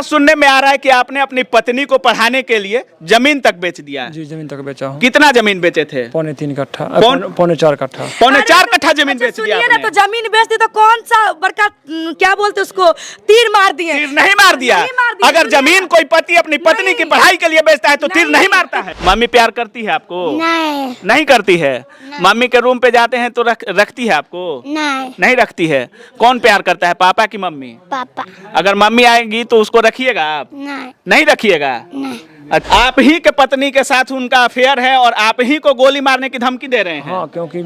ऐसा सुनने में आ रहा है कि आपने अपनी पत्नी को पढ़ाने के लिए जमीन तक बेच दिया है। जी जमीन तक बेचा हूँ। कितना जमीन बेचे थे? 3.25 कट्ठा, पौने- पौने 4 कट्ठा। पौने 4 अरे कट्ठा जमीन अच्छा, बेच दिया सुनिए ना, आपने। तो जमीन बेच दी तो कौन सा बड़का क्या बोलते उसको, तीर मार दिए? तीर नहीं मार दिया। नहीं मार दिया, अगर सुनिए जमीन ना। कोई पति अपनी पत्नी की नहीं। पढ़ाई के लिए बेचता है तो तीर नहीं नहीं। मारता है। मम्मी प्यार करती है आपको? नहीं नहीं करती है। मम्मी के रूम पे जाते हैं तो रखती है आपको? नहीं नहीं रखती है। कौन प्यार करता है, पापा की मम्मी? पापा अगर मम्मी आएगी तो उसको रखिएगा आप? नहीं नहीं रखिएगा। नहीं अच्छा, आप ही के पत्नी के साथ उनका अफेयर है और आप ही को गोली मारने की धमकी दे रहे हैं? हाँ, क्योंकि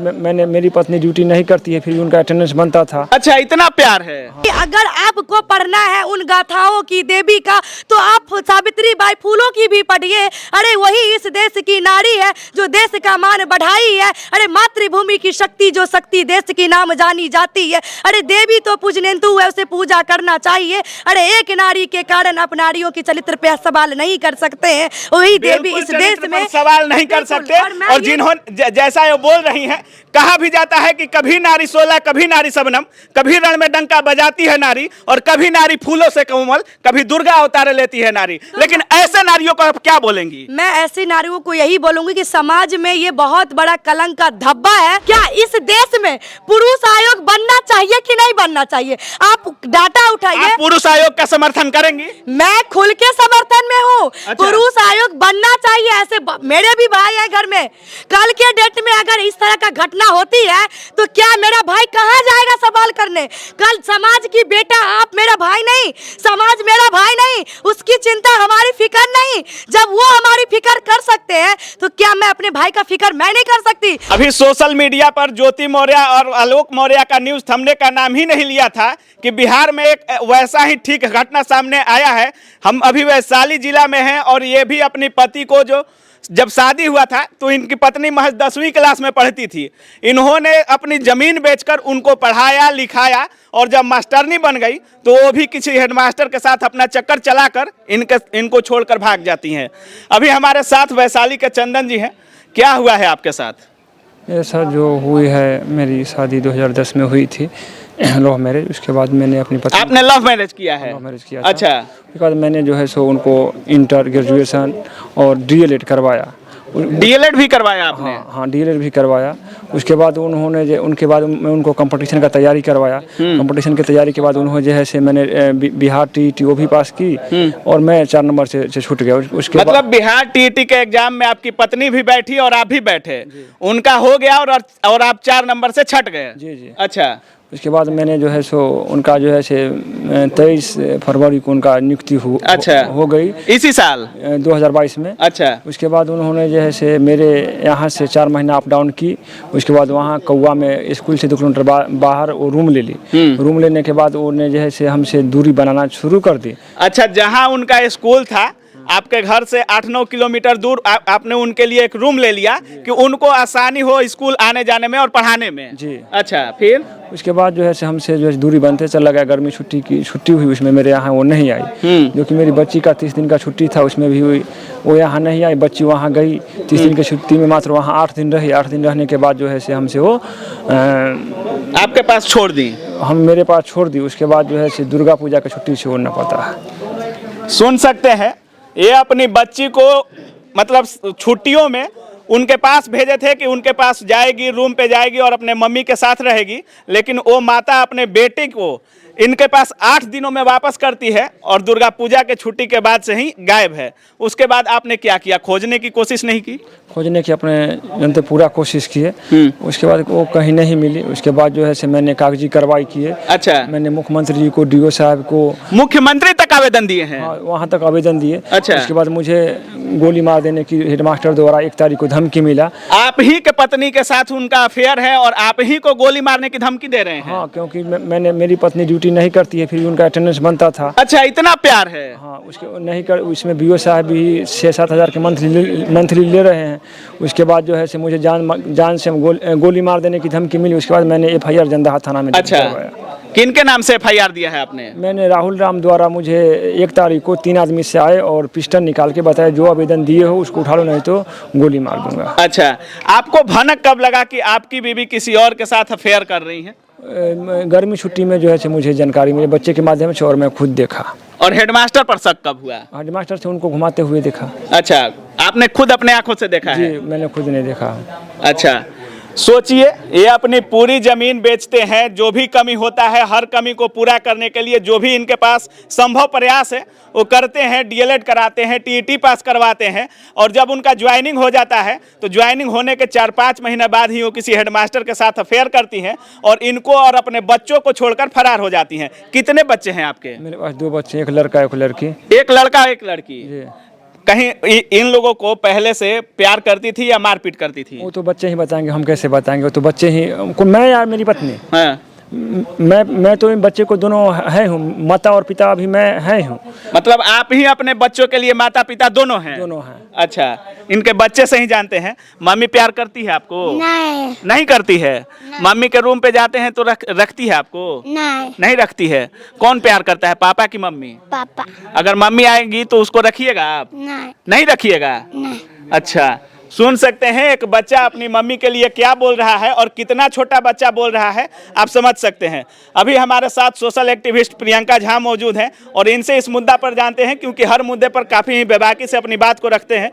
मेरी पत्नी ड्यूटी नहीं करती है, फिर भी उनका अटेंडेंस बनता था। अच्छा, इतना प्यार है। अगर आपको पढ़ना है उन गाथाओं की, देवी का, तो आप सावित्री बाई फूलों की भी पढ़िए। अरे वही इस देश की नारी है जो देश का मान बढ़ाई है। अरे मातृभूमि की शक्ति जो शक्ति देश की नाम जानी जाती है। अरे देवी तो पूजनेंतु है, उसे पूजा करना चाहिए। अरे एक नारी के कारण आप नारियों की चरित्र पे सवाल नहीं कर सकते हैं। वही देवी इस देश में सवाल नहीं कर सकते। और जिन्होंने जैसा ये बोल रही हैं, कहा भी जाता है कि कभी नारी सोलह, कभी नारी सबनम, कभी रण में डंका बजाती है नारी, और कभी नारी फूलों से कोमल, कभी दुर्गा अवतार लेती है नारी। लेकिन ऐसे नारियों को आप क्या बोलेंगी? मैं ऐसी नारियों को यही बोलूंगी कि समाज में ये बहुत बड़ा कलंक का धब्बा है। क्या इस देश में पुरुष आयोग बनना चाहिए कि नहीं बनना चाहिए? आप डाटा उठाइए। आप पुरुष आयोग का समर्थन करेंगी? मैं खुल के समर्थन में हूँ। अच्छा। पुरुष आयोग बनना चाहिए। ऐसे मेरे भी भाई है घर में। कल के डेट में अगर इस तरह का घटना होती है तो क्या मेरा भाई कहाँ जाएगा सवाल करने? कल समाज की बेटा आप मेरा भाई नहीं, समाज मेरा भाई नहीं, उसकी चिंता हमारी फिक्र नहीं। जब वो हमारी फिक्र कर सकते हैं तो क्या मैं अपने भाई का फिक्र मैं नहीं कर सकती? अभी सोशल मीडिया पर ज्योति मौर्य और आलोक मौर्य का न्यूज थमने का नाम ही नहीं लिया था कि बिहार में एक वैसा ही ठीक घटना सामने आया है। हम अभी वैशाली जिला में हैं और ये भी अपनी पति को, जो जब शादी हुआ था तो इनकी पत्नी महज 10वीं क्लास में पढ़ती थी, इन्होंने अपनी जमीन बेचकर उनको पढ़ाया लिखाया, और जब मास्टरनी बन गई तो वो भी किसी हेडमास्टर के साथ अपना चक्कर चलाकर इनको छोड़कर भाग जाती हैं। अभी हमारे साथ वैशाली के चंदन जी हैं। क्या हुआ है आपके साथ? मेरे साथ जो हुई है, मेरी शादी 2010 में हुई थी, लव मैरिज। उसके बाद मैंने अपनी पत्नी, आपने लव मैरिज किया है? लव मैरिज किया था। अच्छा। उसके बाद मैंने जो है सो उनको इंटर, ग्रेजुएशन और डीएलएड करवाया। डीएलएड भी करवाया आपने? हाँ, डीएलएड भी करवाया। उसके बाद उनके बाद मैं उनको कंपटीशन का तैयारी करवाया। कंपटीशन की तैयारी के बाद उन्होंने जो है से मैंने बिहार टीईटी वो भी पास की, और मैं 4 नंबर से छूट गया। उसके मतलब बाद बिहार टीईटी के एग्जाम में आपकी पत्नी भी बैठी और आप भी बैठे, उनका हो गया और आप 4 नंबर से छट गए? जी जी। अच्छा। उसके बाद मैंने जो है सो उनका जो है से 23 फरवरी को उनका नियुक्ति अच्छा। हो गई, इसी साल 2022 में। अच्छा। उसके बाद उन्होंने जो है से मेरे यहाँ से 4 महीना अप डाउन की। उसके बाद वहाँ कौवा में स्कूल से 2 किलोमीटर बाहर वो रूम ले ली। रूम लेने के बाद उन्होंने जो है से हमसे दूरी बनाना शुरू कर दी। अच्छा, जहाँ उनका स्कूल था आपके घर से 8-9 किलोमीटर दूर आपने उनके लिए एक रूम ले लिया कि उनको आसानी हो स्कूल आने जाने में और पढ़ाने में? जी। अच्छा, फिर? उसके बाद जो है से हमसे जो है दूरी बनते चला गया। गर्मी छुट्टी हुई, उसमें मेरे यहाँ वो नहीं आई। जो कि मेरी बच्ची का 30 दिन का छुट्टी था, उसमें भी हुई, वो यहाँ नहीं आई। बच्ची वहाँ गई 30 दिन की छुट्टी में, मात्र वहाँ 8 दिन रही। 8 दिन रहने के बाद जो है से हमसे वो आपके पास छोड़ दी? मेरे पास छोड़ दी। उसके बाद जो है से दुर्गा पूजा की छुट्टी से वो न पता है। सुन सकते हैं, ये अपनी बच्ची को मतलब छुट्टियों में उनके पास भेजे थे कि उनके पास जाएगी, रूम पे जाएगी और अपने मम्मी के साथ रहेगी, लेकिन वो माता अपने बेटे को इनके पास 8 दिनों में वापस करती है और दुर्गा पूजा के छुट्टी के बाद से ही गायब है। उसके बाद आपने क्या किया? खोजने की कोशिश नहीं की? खोजने की अपने जनते पूरा कोशिश किए। उसके बाद वो कहीं नहीं मिली। उसके बाद जो है से मैंने कागजी कार्रवाई किए। अच्छा। मैंने मुख्यमंत्री जी को, डीओ साहब को, मुख्यमंत्री तक आवेदन दिए हैं? हाँ, वहाँ तक आवेदन दिए। अच्छा। उसके बाद मुझे गोली मार देने की हेडमास्टर द्वारा 1 तारीख को धमकी मिला। आप ही के पत्नी के साथ उनका अफेयर है और आप ही को गोली मारने की धमकी दे रहे हैं? हाँ, क्योंकि मेरी पत्नी ड्यूटी नहीं करती है, फिर भी उनका अटेंडेंस बनता था। अच्छा, इतना प्यार है? हाँ, उसके नहीं कर, उसमें बीओ साहब भी 6-7 हज़ार के मंथली ले रहे हैं। उसके बाद जो है से मुझे जान से गोली मार देने की धमकी मिली। उसके बाद मैंने FIR जंदाहा थाना में अच्छा, किन के नाम से FIR दिया है आपने? मैंने राहुल राम द्वारा मुझे 1 तारीख को 3 आदमी से आए और पिस्टल निकाल के बताया जो आवेदन दिए हो उसको उठा लो, नहीं तो गोली मार दूंगा। अच्छा, आपको भनक कब लगा कि आपकी बीवी किसी और के साथ अफेयर कर रही है? गर्मी छुट्टी में जो है मुझे जानकारी मिली बच्चे के माध्यम से और मैं खुद देखा। और हेडमास्टर पर शक कब हुआ? हेडमास्टर से उनको घुमाते हुए देखा। अच्छा, आपने खुद अपने आंखों से देखा है? जी, मैंने खुद नहीं देखा। अच्छा, सोचिए, ये अपनी पूरी जमीन बेचते हैं, जो भी कमी होता है हर कमी को पूरा करने के लिए जो भी इनके पास संभव प्रयास है वो करते हैं, डीएलएड कराते हैं, टीईटी पास करवाते हैं, और जब उनका ज्वाइनिंग हो जाता है तो ज्वाइनिंग होने के 4-5 महीने बाद ही वो किसी हेडमास्टर के साथ अफेयर करती हैं और इनको और अपने बच्चों को छोड़कर फरार हो जाती हैं। कितने बच्चे हैं आपके? मेरे पास 2 बच्चे, एक लड़का एक लड़की। एक लड़का एक लड़की। जी। कहीं इन लोगों को पहले से प्यार करती थी या मारपीट करती थी? वो तो बच्चे ही बताएंगे, हम कैसे बताएंगे? वो तो बच्चे ही को, मैं यार मेरी पत्नी, हाँ। मैं तो इन बच्चे को दोनों है हूँ, माता और पिता अभी मैं है हूँ। मतलब आप ही अपने बच्चों के लिए माता पिता दोनों हैं? दोनों हैं। अच्छा, इनके बच्चे से ही जानते हैं। मम्मी प्यार करती है आपको? नहीं करती है। मम्मी के रूम पे जाते हैं तो रखती है आपको? नहीं रखती है। कौन प्यार करता है, पापा की मम्मी? पापा। अगर मम्मी आएगी तो उसको रखिएगा आप? नहीं रखिएगा। अच्छा, सुन सकते हैं एक बच्चा अपनी मम्मी के लिए क्या बोल रहा है और कितना छोटा बच्चा बोल रहा है, आप समझ सकते हैं। अभी हमारे साथ सोशल एक्टिविस्ट प्रियंका झा मौजूद हैं और इनसे इस मुद्दा पर जानते हैं, क्योंकि हर मुद्दे पर काफ़ी ही बेबाकी से अपनी बात को रखते हैं।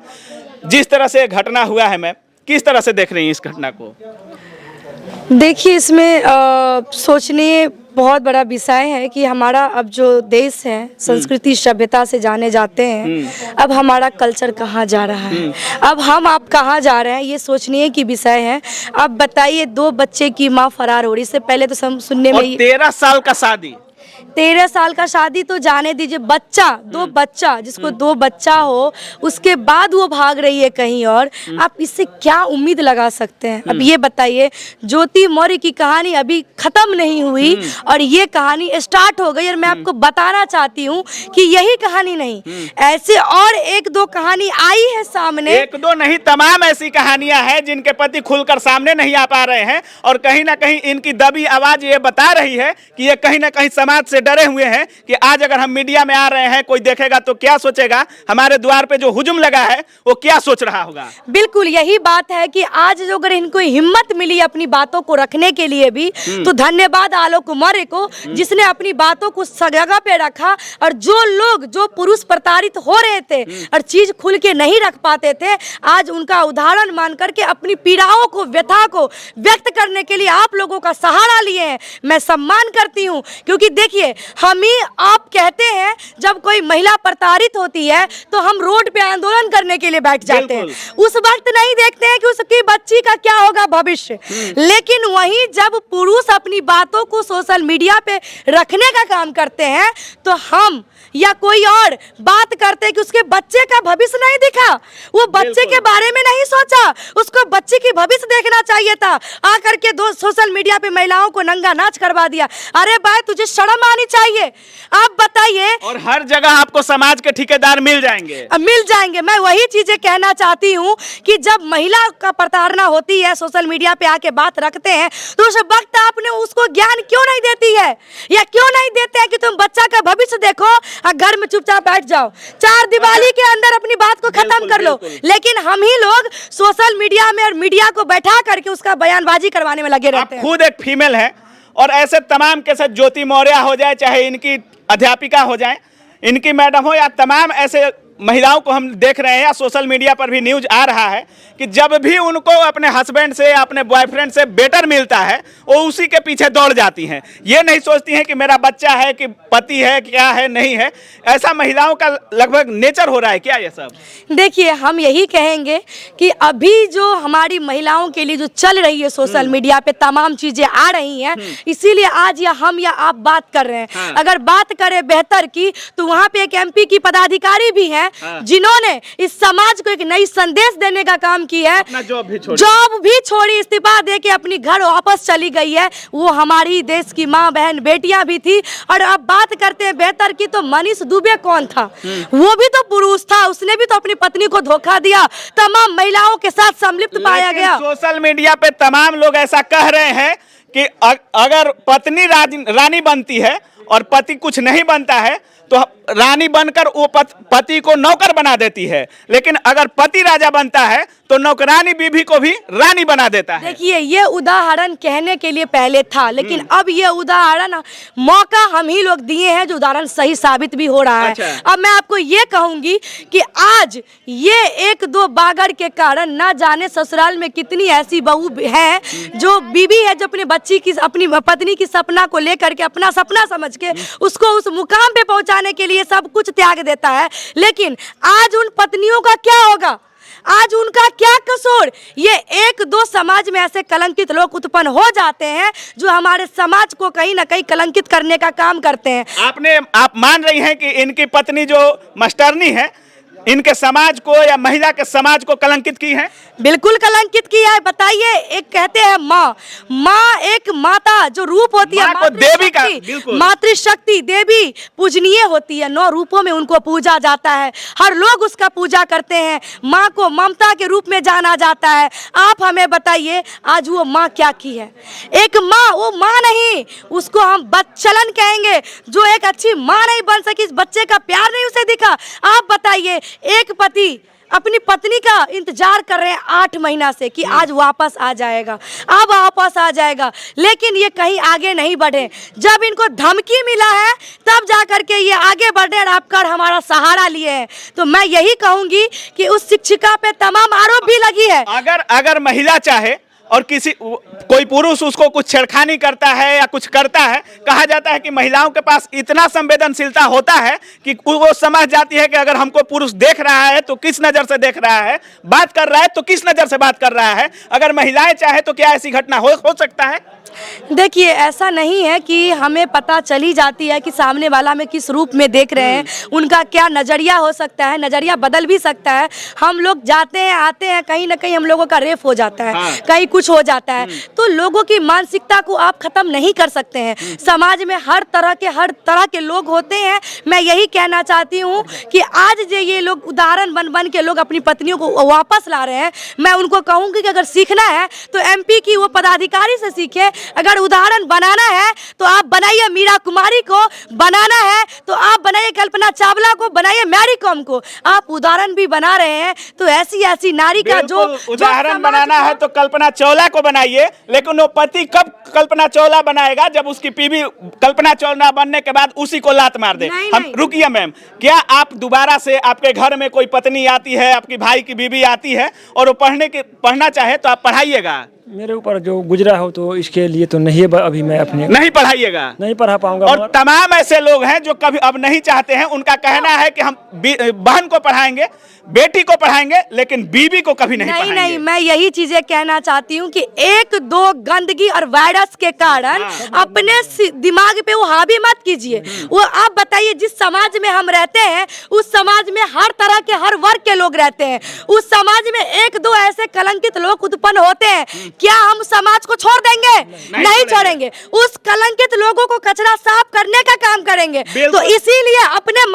जिस तरह से घटना हुआ है, मैम किस तरह से देख रही हैं इस घटना को? देखिए, इसमें सोचने बहुत बड़ा विषय है कि हमारा अब जो देश है संस्कृति सभ्यता से जाने जाते हैं, अब हमारा कल्चर कहाँ जा रहा है, अब हम आप कहाँ जा रहे हैं, ये सोचने की विषय है। अब बताइए, 2 बच्चे की माँ फरार हो रही। इससे पहले तो सुनने में 13 साल का शादी, 13 साल का शादी तो जाने दीजिए, बच्चा 2 बच्चा, जिसको 2 बच्चा हो, उसके बाद वो भाग रही है कहीं और। आप इससे क्या उम्मीद लगा सकते हैं? अब ये बताइए, ज्योति मौर्य की कहानी अभी खत्म नहीं हुई और ये कहानी स्टार्ट हो गई। और मैं आपको बताना चाहती हूँ कि यही कहानी नहीं, ऐसे और 1-2 कहानी आई है सामने। 1-2 नहीं, तमाम ऐसी कहानियां हैं जिनके पति खुलकर सामने नहीं आ पा रहे हैं और कहीं ना कहीं इनकी दबी आवाज ये बता रही है कि ये कहीं ना कहीं समाज से डरे हुए हैं कि आज अगर हम मीडिया में आ रहे हैं, कोई देखेगा तो क्या सोचेगा, हमारे द्वार पे जो हुजूम लगा है वो क्या सोच रहा होगा। बिल्कुल यही बात है कि आज जो अगर इनको हिम्मत मिली अपनी बातों को रखने के लिए भी, तो धन्यवाद आलोक मौर्य को, जिसने अपनी बातों को जगह पे रखा। और जो लोग, जो पुरुष प्रताड़ित हो रहे थे और चीज खुल के नहीं रख पाते थे, आज उनका उदाहरण मान करके अपनी पीड़ाओं को, व्यथा को व्यक्त करने के लिए आप लोगों का सहारा लिए हैं। मैं सम्मान करती हूँ, क्योंकि देखिए, हम ही आप कहते हैं जब कोई महिला प्रताड़ित होती है तो हम रोड पे आंदोलन करने के लिए बैठ जाते हैं। उस वक्त नहीं देखते हैं कि उसकी बच्ची का क्या होगा भविष्य। लेकिन वहीं जब पुरुष अपनी बातों को सोशल मीडिया पे रखने का काम करते हैं, तो हम या कोई और बात करते हैं कि उसके बच्चे का भविष्य नहीं दिखा, वो बच्चे के बारे में नहीं सोचा, उसको बच्चे की भविष्य देखना चाहिए था। आकर के 2 सोशल मीडिया पे महिलाओं को नंगा नाच करवा दिया। अरे भाई, तुझे शर्म आनी चाहिए। आप बताइए। और हर जगह आपको समाज के ठेकेदार मिल जाएंगे। मैं वही चीजें कहना चाहती हूँ कि जब महिला का प्रताड़ना होती है, सोशल मीडिया पे आके बात रखते हैं, तो उस वक्त आपने उसको ज्ञान क्यों नहीं देती है, या क्यों नहीं देते हैं कि तुम बच्चा का भविष्य देखो, घर में चुपचाप बैठ जाओ, 4 दीवारी के अंदर अपनी बात को खत्म कर लो। लेकिन हम ही लोग सोशल मीडिया में और मीडिया को बैठा करके उसका बयानबाजी करवाने में लगे रहते हैं। खुद एक फीमेल है और ऐसे तमाम के साथ ज्योति मौर्य हो जाए, चाहे इनकी अध्यापिका हो जाए, इनकी मैडम हो, या तमाम ऐसे महिलाओं को हम देख रहे हैं, या सोशल मीडिया पर भी न्यूज आ रहा है कि जब भी उनको अपने हस्बैंड से, अपने बॉयफ्रेंड से बेटर मिलता है, वो उसी के पीछे दौड़ जाती हैं। ये नहीं सोचती हैं कि मेरा बच्चा है, कि पति है, क्या है, नहीं है। ऐसा महिलाओं का लगभग नेचर हो रहा है क्या ये सब? देखिए, हम यही कहेंगे कि अभी जो हमारी महिलाओं के लिए जो चल रही है सोशल मीडिया पे तमाम चीजें आ रही हैं, इसीलिए आज या हम या आप बात कर रहे हैं। अगर बात करें बेहतर की, तो वहाँ पे एक MP की पदाधिकारी भी हैं जिन्होंने इस समाज को एक नई संदेश देने का काम किया है। अपना जॉब भी छोड़ी, इस्तीफा दे के अपनी घर वापस चली गई है। वो हमारी देश की माँ, बहन, बेटियां भी थी। और अब बात करते हैं बेहतर की, तो मनीष दुबे कौन था? वो भी तो पुरुष था, उसने भी तो अपनी पत्नी को धोखा दिया, तमाम महिलाओं के साथ सम्मिलित पाया गया। सोशल मीडिया पे तमाम लोग ऐसा कह रहे हैं कि अगर पत्नी रानी बनती है और पति कुछ नहीं बनता है, तो रानी बनकर वो पति को नौकर बना देती है, लेकिन अगर पति राजा बनता है तो नौकरानी बीवी को भी रानी बना देता है। देखिए, ये उदाहरण कहने के लिए पहले था, लेकिन अब ये उदाहरण मौका हम ही लोग दिए हैं, जो उदाहरण सही साबित भी हो रहा है। अच्छा। अब मैं आपको ये कहूंगी कि आज ये एक दो बागड़ के कारण ना जाने ससुराल में कितनी ऐसी बहू है जो बीवी है, जो अपने बच्ची की, अपनी पत्नी की सपना को लेकर के, अपना सपना समझ के उसको उस मुकाम पे पहुंचाने के लिए सब कुछ त्याग देता है। लेकिन आज उन पत्नियों का क्या होगा, आज उनका क्या कसूर? ये एक दो समाज में ऐसे कलंकित लोग उत्पन्न हो जाते हैं जो हमारे समाज को कहीं ना कहीं कलंकित करने का काम करते हैं। आप मान रही हैं कि इनकी पत्नी जो मास्टरनी है, इनके समाज को या महिला के समाज को कलंकित की है? बिल्कुल कलंकित किया है। बताइए, एक कहते हैं माँ एक माता जो रूप होती है, माँ को देवी का, बिल्कुल मातृशक्ति देवी पूजनीय होती है, 9 रूपों में उनको पूजा जाता है, हर लोग उसका पूजा करते हैं। माँ को ममता के रूप में जाना जाता है। आप हमें बताइए, आज वो माँ क्या की है? एक माँ, वो माँ नहीं, उसको हम बच्चलन कहेंगे, जो एक अच्छी माँ नहीं बन सकी, इस बच्चे का प्यार नहीं उसे दिखा। आप बताइए, एक पति अपनी पत्नी का इंतजार कर रहे हैं 8 महीना से कि आज वापस आ जाएगा, अब वापस आ जाएगा, लेकिन ये कहीं आगे नहीं बढ़े। जब इनको धमकी मिला है तब जा करके ये आगे बढ़े और आपका हमारा सहारा लिए हैं। तो मैं यही कहूंगी कि उस शिक्षिका पे तमाम आरोप भी लगी है। अगर महिला चाहे और कोई पुरुष उसको कुछ छेड़खानी करता है या कुछ करता है, कहा जाता है कि महिलाओं के पास इतना संवेदनशीलता होता है कि वो समझ जाती है कि अगर हमको पुरुष देख रहा है तो किस नज़र से देख रहा है, बात कर रहा है तो किस नज़र से बात कर रहा है। अगर महिलाएं चाहे तो क्या ऐसी घटना हो सकता है? देखिए, ऐसा नहीं है कि हमें पता चली जाती है कि सामने वाला में किस रूप में देख रहे हैं, उनका क्या नज़रिया हो सकता है, नज़रिया बदल भी सकता है। हम लोग जाते हैं आते हैं, कहीं ना कहीं हम लोगों का रेप हो जाता है, हाँ। कहीं कुछ हो जाता है। तो लोगों की मानसिकता को आप ख़त्म नहीं कर सकते हैं। समाज में हर तरह के लोग होते हैं। मैं यही कहना चाहती हूँ कि आज जो ये लोग उदाहरण बन के लोग अपनी पत्नियों को वापस ला रहे हैं, मैं उनको कहूँगी कि अगर सीखना है तो MP की वो पदाधिकारी से सीखे। अगर उदाहरण बनाना है तो आप बनाइए मीरा कुमारी को, बनाना है तो आप बनाइए कल्पना चावला को, बनाइए मैरी कॉम को। आप उदाहरण भी बना रहे हैं तो ऐसी नारी का जो उदाहरण बनाना है तो कल्पना चावला को बनाइए, लेकिन वो पति कब कल्पना चावला बनाएगा? जब उसकी बीवी कल्पना चावला बनने के बाद उसी को लात मार दे। हम रुकिए मैम, क्या आप दोबारा से आपके घर में कोई पत्नी आती है, आपकी भाई की बीवी आती है और वो पढ़ना चाहे तो आप पढ़ाइएगा? मेरे ऊपर जो गुजरा हो तो इसके लिए तो नहीं, अभी मैं अपने नहीं पढ़ाइएगा, नहीं पढ़ा पाऊंगा। और तमाम ऐसे लोग हैं जो कभी अब नहीं चाहते हैं, उनका कहना है कि हम बहन को पढ़ाएंगे, बेटी को पढ़ाएंगे, लेकिन बीवी को कभी नहीं पढ़ाएंगे। नहीं, मैं यही चीजें कहना चाहती हूँ कि एक दो गंदगी और वायरस के कारण अपने दिमाग पे वो हावी मत कीजिए। वो आप बताइए, जिस समाज में हम रहते हैं उस समाज में हर तरह के, हर वर्ग के लोग रहते हैं। उस समाज में एक दो ऐसे कलंकित लोग उत्पन्न होते हैं, क्या हम समाज को छोड़ देंगे? नहीं छोड़ेंगे। उस कलंकित लोगों को कचरा साफ करने का काम करेंगे। तो इसीलिए अपने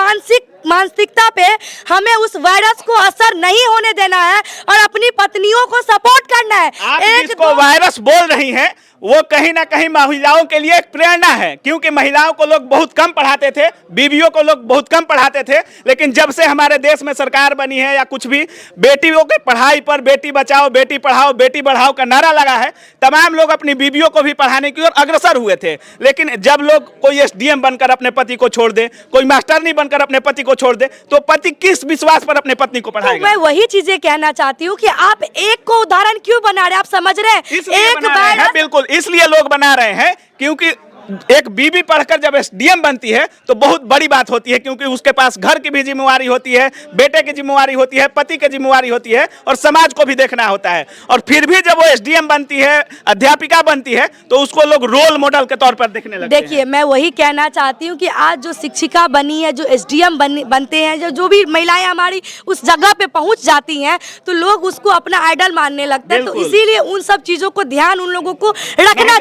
मानसिकता पे हमें उस वायरस को असर नहीं होने देना है और अपनी पत्नियों को सपोर्ट करना है। आप जिसको वायरस बोल रही हैं वो कहीं ना कहीं महिलाओं के लिए एक प्रेरणा है, क्योंकि महिलाओं को लोग बहुत कम पढ़ाते थे, बीवियों को लोग बहुत कम पढ़ाते थे, लेकिन जब से हमारे देश में सरकार बनी है या कुछ भी, बेटियों के पढ़ाई पर बेटी बचाओ बेटी पढ़ाओ बेटी बढ़ाओ का नारा लगा है, तमाम लोग अपनी बीवियों को भी पढ़ाने की ओर अग्रसर हुए थे। लेकिन जब लोग कोई SDM बनकर अपने पति को छोड़ दे, कोई मास्टरनी बनकर अपने पति को छोड़ दे, तो पति किस विश्वास पर अपने पत्नी को पढ़ाएगा? तो मैं वही चीजें कहना चाहती हूँ कि आप एक को उदाहरण क्यों बना रहे हैं? आप समझ रहे हैं? एक बिल्कुल इसलिए लोग बना रहे हैं क्योंकि एक बीबी पढ़कर जब SDM बनती है तो बहुत बड़ी बात होती है, क्योंकि उसके पास घर की भी जिम्मेवारी होती है, बेटे की जिम्मेवारी होती है, पति की जिम्मेवारी होती है और समाज को भी देखना होता है। और फिर भी जब वो SDM बनती है, अध्यापिका बनती है, तो उसको लोग रोल मॉडल के तौर पर देखने लगते हैं। देखिए, मैं वही कहना चाहती हूँ कि आज जो शिक्षिका बनी है, जो SDM बनते हैं, जो भी महिलाएं हमारी उस जगह पे पहुंच जाती हैं, तो लोग उसको अपना आइडल मानने लगते हैं। तो इसीलिए उन सब चीजों को ध्यान उन लोगों को रखना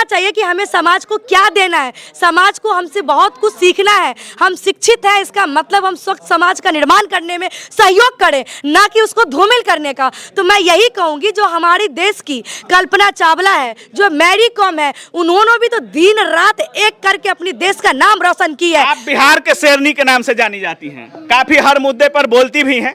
चाहिए कि हमें समाज को क्या देना है, समाज को हमसे बहुत कुछ सीखना है। हम शिक्षित हैं, इसका मतलब हम स्वच्छ समाज का निर्माण करने में सहयोग करें, ना कि उसको धूमिल करने का। तो मैं यही कहूँगी, जो हमारी देश की कल्पना चावला है, जो मैरी कॉम है, उन्होंने भी तो दिन रात एक करके अपनी देश का नाम रोशन किया है। आप बिहार के शेरनी के नाम से जानी जाती हैं, काफी हर मुद्दे पर बोलती भी हैं।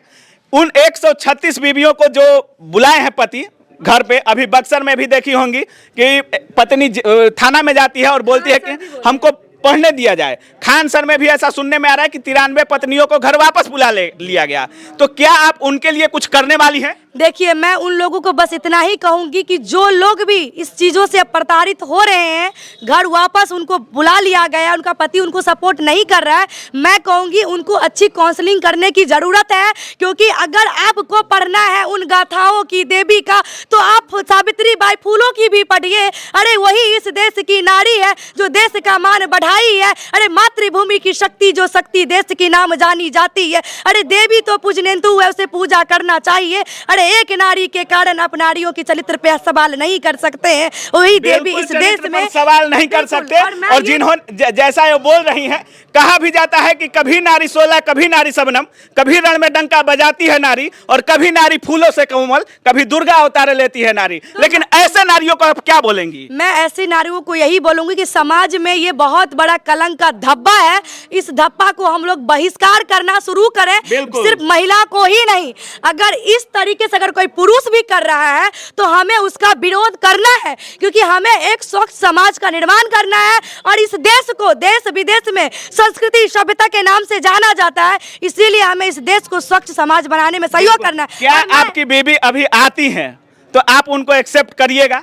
उन 136 बीवियों को जो बुलाए हैं पति घर पे, अभी बक्सर में भी देखी होंगी कि पत्नी थाना में जाती है और बोलती है कि हमको पढ़ने दिया जाए। खान सर में भी ऐसा सुनने में आ रहा है कि 93 पत्नियों को घर वापस बुला लिया गया। तो क्या आप उनके लिए कुछ करने वाली हैं? देखिए, मैं उन लोगों को बस इतना ही कहूंगी कि जो लोग भी इस चीज़ों से प्रताड़ित हो रहे हैं, घर वापस उनको बुला लिया गया, उनका पति उनको सपोर्ट नहीं कर रहा है, मैं कहूंगी उनको अच्छी काउंसलिंग करने की ज़रूरत है। क्योंकि अगर आपको पढ़ना है उन गाथाओं की देवी का, तो आप सावित्री बाई फूलों की भी पढ़िए। अरे वही इस देश की नारी है जो देश का मान बढ़ाई है। अरे मातृभूमि की शक्ति, जो शक्ति देश की नाम जानी जाती है। अरे देवी तो पूजनेंतु है, उसे पूजा करना चाहिए। अरे एक नारी के कारण आप नारियों की चरित्र पे सवाल नहीं कर सकते हैं। वही देवी इस देश में सवाल नहीं कर सकते। और जिन्होंने जैसा ये बोल रही हैं, कहा भी जाता है कि कभी नारी सोलह, कभी नारी शबनम, कभी रण में डंका बजाती है नारी, और कभी नारी फूलों से कोमल, कभी दुर्गा अवतार लेती है नारी। लेकिन ऐसे नारियों को आप क्या बोलेंगी? मैं ऐसी नारियों को यही बोलूंगी कि समाज में ये बहुत बड़ा कलंक का धब्बा है। इस धब्बा को हम लोग बहिष्कार करना शुरू करें, सिर्फ महिला को ही नहीं। अगर इस तरीके से अगर कोई पुरुष भी कर रहा है तो हमें उसका विरोध करना है, क्योंकि हमें एक स्वच्छ समाज का निर्माण करना है। और इस देश को देश विदेश में संस्कृति सभ्यता के नाम से जाना जाता है, इसीलिए हमें इस देश को स्वच्छ समाज बनाने में सहयोग करना है। क्या आपकी बेबी अभी आती हैं तो आप उनको एक्सेप्ट करिएगा?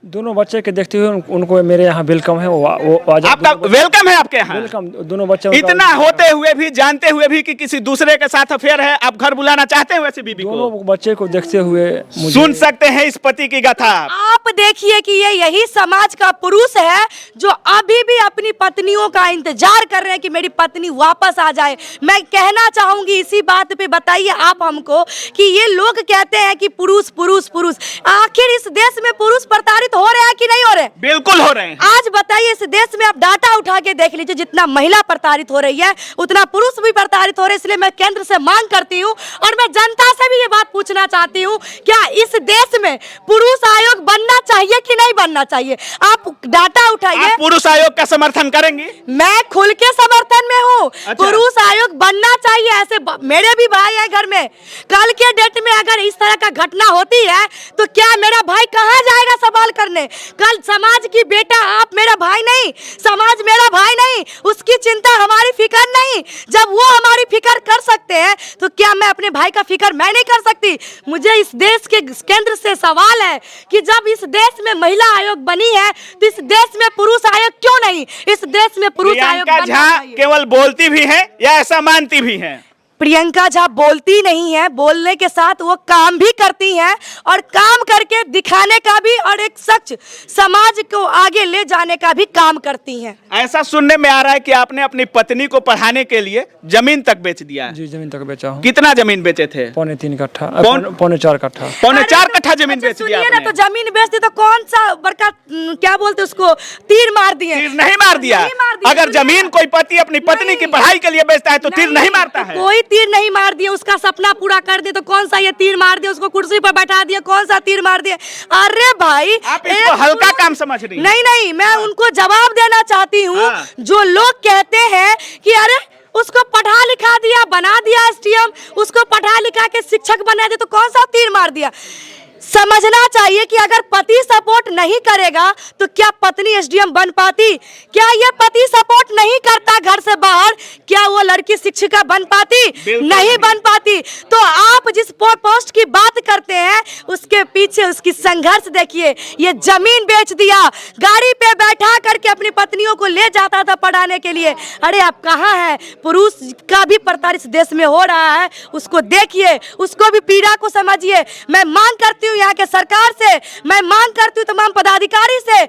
दोनों बच्चे के देखते हुए उनको मेरे यहाँ वेलकम है। वो आपका वेलकम है आपके यहाँ? वेलकम। दोनों बच्चे इतना होते हुए भी, जानते हुए भी कि किसी दूसरे के साथ अफेयर है, आप घर बुलाना चाहते हैं वैसे बीबी को? दोनों बच्चे को देखते हुए सुन सकते हैं इस पति की गाथा। आप देखिए कि ये यही समाज का पुरुष है जो अभी भी अपनी पत्नियों का इंतजार कर रहे हैं कि मेरी पत्नी वापस आ जाए। मैं कहना चाहूंगी इसी बात पे, बताइए आप हमको कि ये लोग कहते हैं कि पुरुष पुरुष पुरुष, आखिर इस देश में पुरुष प्रताड़ित हो रहे हैं कि नहीं हो रहे? बिल्कुल हो रहे हैं। आज बताइए, इस देश में आप डाटा उठा के देख लीजिए, जितना महिला प्रताड़ित हो रही है उतना पुरुष भी प्रताड़ित हो रहे हैं। इसलिए मैं केंद्र से मांग करती हूँ और मैं जनता से भी ये बात पूछना चाहती हूँ, क्या इस देश में पुरुष आयोग बनना चाहिए कि नहीं बनना चाहिए? आप डाटा उठाइए। आप पुरुष आयोग का समर्थन करेंगी? मैं खुल के समर्थन में हूँ। अच्छा। पुरुष आयोग बनना चाहिए। ऐसे मेरे भी भाई है घर में। कल के डेट में अगर इस तरह का घटना होती है तो क्या मेरा भाई कहाँ जाएगा सवाल करने? कल समाज की बेटा, आप मेरा भाई नहीं, समाज मेरा भाई नहीं, उसकी चिंता हमारी फिक्र नहीं। जब वो हमारी फिक्र कर सकते हैं तो क्या मैं अपने भाई का फिक्र मैं नहीं कर सकती? मुझे इस देश के केंद्र से सवाल है कि जब इस देश में महिला आयोग बनी है तो इस देश में पुरुष आयोग क्यों नहीं? इस देश में पुरुष आयोग प्रियंका झा केवल बोलती भी है या ऐसा मानती भी है? प्रियंका झा बोलती नहीं है, बोलने के साथ वो काम भी करती हैं और काम करके दिखाने का भी और एक सच समाज को आगे ले जाने का भी काम करती हैं। ऐसा सुनने में आ रहा है कि आपने अपनी पत्नी को पढ़ाने के लिए जमीन तक बेच दिया है। जी, जमीन तक बेचा हूँ। कितना जमीन बेचे थे? 3.25 कट्ठा, 4.25 कट्ठा। 4.25 कट्ठा जमीन बेच दिया सुनिए ना, तो जमीन बेच दी तो कौन सा बड़का क्या बोलते उसको, तीर मार दिए? तीर नहीं मार दिया। अगर जमीन कोई पति अपनी पत्नी की पढ़ाई के लिए बेचता है तो तीर नहीं मारता है। कोई तीर नहीं मार दिया। उसका सपना पूरा कर दे तो कौन सा ये तीर मार दिया? उसको कुर्सी पर बैठा दिया, कौन सा तीर मार दिया? अरे भाई, आप इसको हल्का काम समझ रही हैं। नहीं, मैं उनको जवाब देना चाहती हूँ। जो लोग कहते हैं कि अरे उसको पढ़ा लिखा दिया, बना दिया एसडीएम, उसको पढ़ा लिखा के शिक्षक बना दिया, तो कौन सा तीर मार दिया? समझना चाहिए कि अगर पति सपोर्ट नहीं करेगा तो क्या पत्नी एसडीएम बन पाती? क्या ये पति सपोर्ट नहीं करता घर से बाहर, क्या वो लड़की शिक्षिका बन पाती? नहीं बन पाती। तो आप जिस पोस्ट की बात करते हैं उसके पीछे उसकी संघर्ष देखिए। ये जमीन बेच दिया, गाड़ी पे बैठा करके अपनी पत्नियों को ले जाता था पढ़ाने के लिए। अरे आप कहाँ हैं? पुरुष का भी प्रताड़ित देश में हो रहा है, उसको देखिए, उसको भी पीड़ा को समझिए। मैं मांग करती हूँ यहाँ के सरकार से मैं मांग करती हूँ, तमाम पदाधिकारी से,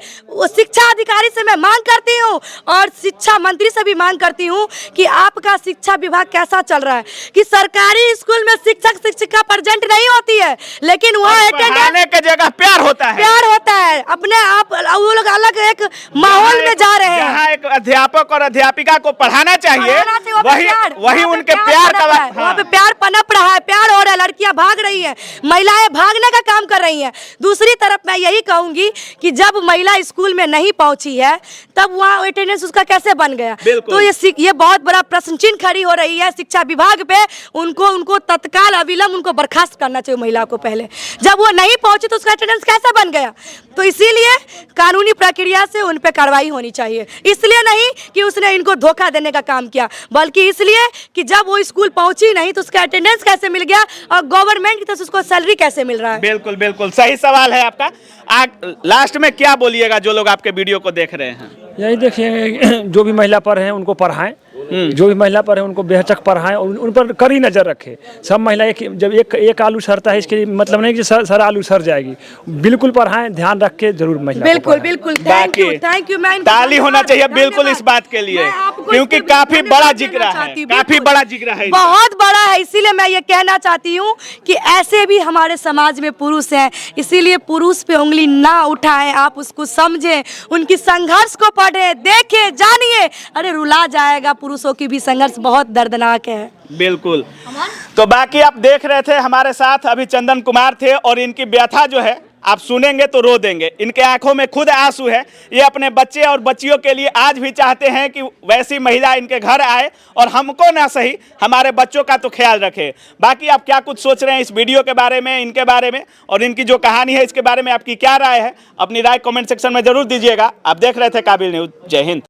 शिक्षा अधिकारी से मैं मांग करती हूँ और शिक्षा मंत्री से भी मांग करती हूँ कि आपका शिक्षा विभाग कैसा चल रहा है कि सरकारी स्कूल में शिक्षक शिक्षिका प्रेजेंट नहीं होती है, लेकिन वहाँ पढ़ाने की जगह प्यार होता है अपने आप वो लोग अलग एक माहौल में जा रहे हैं। जहाँ एक अध्यापक और अध्यापिका को पढ़ाना चाहिए वही उनके प्यार का वहाँ पे प्यार पनप रहा है, प्यार हो रहा है, लड़कियां भाग रही हैं, महिलाएं भागने का काम कर रही हैं। दूसरी तरफ मैं यही कहूंगी कि जब महिला स्कूल में नहीं पहुंची है तब वहाँ अटेंडेंस उसका कैसे बन गया, तो ये बहुत बड़ा प्रश्न चिन्ह खड़ी हो रही है शिक्षा विभाग पे। उनको तत्काल अविलंब उनको बर्खास्त करना चाहिए महिला को। पहले जब वो नहीं पहुंची तो उसका अटेंडेंस कैसे बन गया, तो इसीलिए कानूनी प्रक्रिया से उन पे कार्रवाई होनी चाहिए। इसलिए नहीं कि उसने इनको धोखा देने का काम किया, बल्कि इसलिए कि जब वो स्कूल पहुंची नहीं तो उसका अटेंडेंस कैसे मिल गया और गवर्नमेंट की तरफ से उसको सैलरी कैसे मिल रहा है। बिल्कुल बिल्कुल सही सवाल है आपका। लास्ट में क्या बोलिएगा जो लोग आपके वीडियो को देख रहे हैं? यही देखिए, जो भी महिला पर हैं उनको पढ़ाएं, जो भी महिला पर है उनको बेहचक पढ़ाएं और उन पर कड़ी नजर रखें। सब महिला जब एक आलू सड़ता है इसके मतलब नहीं कि सर आलू सड़ जाएगी। बिल्कुल पढ़ाएं, ध्यान रख के जरूर महिला बिल्कुल थैंक यू। मैं ताली होना चाहिए बिल्कुल इस बात के लिए, क्योंकि काफी बड़ा जिक्र है, बहुत बड़ा है। इसीलिए मैं ये कहना चाहती हूँ कि ऐसे भी हमारे समाज में पुरुष हैं, इसीलिए पुरुष पे उंगली ना उठाएं, आप उसको समझें, उनकी संघर्ष को पढ़ें, देखें, जानिए। अरे रुला जाएगा, पुरुषों की भी संघर्ष बहुत दर्दनाक है। बिल्कुल। तो बाकी आप देख रहे थे हमारे साथ अभी चंदन कुमार थे और इनकी व्यथा जो है आप सुनेंगे तो रो देंगे। इनके आंखों में खुद आंसू है। ये अपने बच्चे और बच्चियों के लिए आज भी चाहते हैं कि वैसी महिला इनके घर आए और हमको ना सही हमारे बच्चों का तो ख्याल रखे। बाकी आप क्या कुछ सोच रहे हैं इस वीडियो के बारे में, इनके बारे में और इनकी जो कहानी है इसके बारे में आपकी क्या राय है? अपनी राय कमेंट सेक्शन में जरूर दीजिएगा। आप देख रहे थे काबिल न्यूज़। जय हिंद।